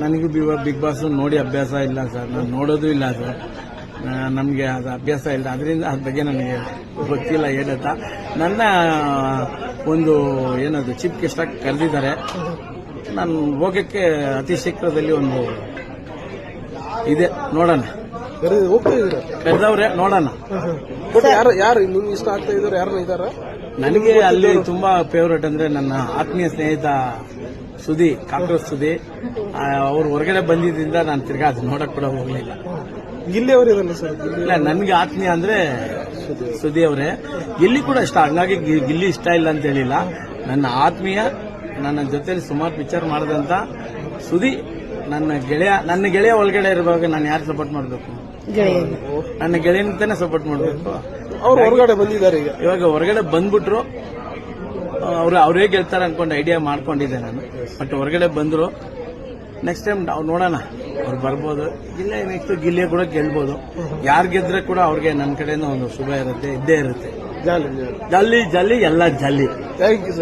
ನನಗೆ big boss ನೋಡಿ ಅಭ್ಯಾಸ ಇಲ್ಲ ಸರ್, ನಾನು ನೋಡೋದು ಇಲ್ಲ ಸರ್. ನಮಗೆ ಅದು ಅಭ್ಯಾಸ ಇಲ್ಲ, ಅದರಿಂದ ಅದ್ರ ಬಗ್ಗೆ ನನಗೆ ಗೊತ್ತಿಲ್ಲ ಏನಂತ. ನನ್ನ ಒಂದು ಏನದು ಚೀಫ್ ಗೆಸ್ಟ್ ಆಗಿ ಕರೆದಿದ್ದಾರೆ, ನಾನು ಹೋಗಕ್ಕೆ ಅತಿ ಶೀಘ್ರದಲ್ಲಿ ಒಂದು ಇದೆ, ನೋಡೋಣ. ಕರೆದವ್ರೆ, ನೋಡೋಣ. ಯಾರು ನಿಮ್ಗೆ ಇಷ್ಟ ಆಗ್ತಾ ಇದಾರೆ, ಯಾರು ಇದಾರ? ನನಗೆ ಅಲ್ಲಿ ತುಂಬಾ ಫೇವ್ರೇಟ್ ಅಂದ್ರೆ ನನ್ನ ಆತ್ಮೀಯ ಸ್ನೇಹಿತ ಸುದಿ, ಕಾಕ್ರೋಚ್ ಸುದಿ. ಅವ್ರು ಹೊರಗಡೆ ಬಂದಿದ್ದರಿಂದ ನಾನು ತಿರ್ಗಾ ಅದು ನೋಡಕ್ ಕೂಡ ಹೋಗ್ಲಿಲ್ಲ. ಗಿಲ್ಲಿ ಅವರು ಇರಲ್ಲ ಸರ್? ಇಲ್ಲ, ನನ್ಗೆ ಆತ್ಮೀಯ ಅಂದ್ರೆ ಸುದಿ ಅವರೇ. ಗಿಲ್ಲಿ ಕೂಡ ಇಷ್ಟ, ಹಂಗಾಗಿ ಗಿಲ್ಲಿ ಇಷ್ಟ ಇಲ್ಲ ಅಂತ ಹೇಳಿಲ್ಲ. ನನ್ನ ಆತ್ಮೀಯ, ನನ್ನ ಜೊತೆಲಿ ಸುಮಾರು ಪಿಕ್ಚರ್ ಮಾಡಿದಂತ ಸುದಿ ನನ್ನ ಗೆಳೆಯ ಒಳಗಡೆ ಇರುವಾಗ ನಾನು ಯಾರು ಸಪೋರ್ಟ್ ಮಾಡಬೇಕು? ನನ್ನ ಗೆಳೆಯಂತಾನೆ ಸಪೋರ್ಟ್ ಮಾಡಬೇಕು. ಅವ್ರು ಹೊರಗಡೆ ಬಂದಿದ್ದಾರೆ, ಇವಾಗ ಹೊರಗಡೆ ಬಂದ್ಬಿಟ್ರು. ಅವರೇ ಗೆಲ್ತಾರೆ ಅನ್ಕೊಂಡು ಐಡಿಯಾ ಮಾಡ್ಕೊಂಡಿದ್ದೆ ನಾನು. ಬಟ್ ಹೊರಗಡೆ ಬಂದ್ರು. ನೆಕ್ಸ್ಟ್ ಟೈಮ್ ನಾವು ನೋಡೋಣ, ಅವ್ರು ಬರ್ಬೋದು. ಇಲ್ಲ, ನೆಕ್ಸ್ಟ್ ಗಿಲ್ಲಿಯ ಕೂಡ ಗೆಲ್ಬೋದು. ಯಾರು ಗೆದ್ರೆ ಕೂಡ ಅವ್ರಿಗೆ ನನ್ನ ಕಡೆಯಿಂದ ಒಂದು ಶುಭ ಇರುತ್ತೆ, ಇದ್ದೇ ಇರುತ್ತೆ. ಜಲ್ಲಿ ಜಲ್ಲಿ ಎಲ್ಲ ಜಲ್ಲಿ. Thank you sir.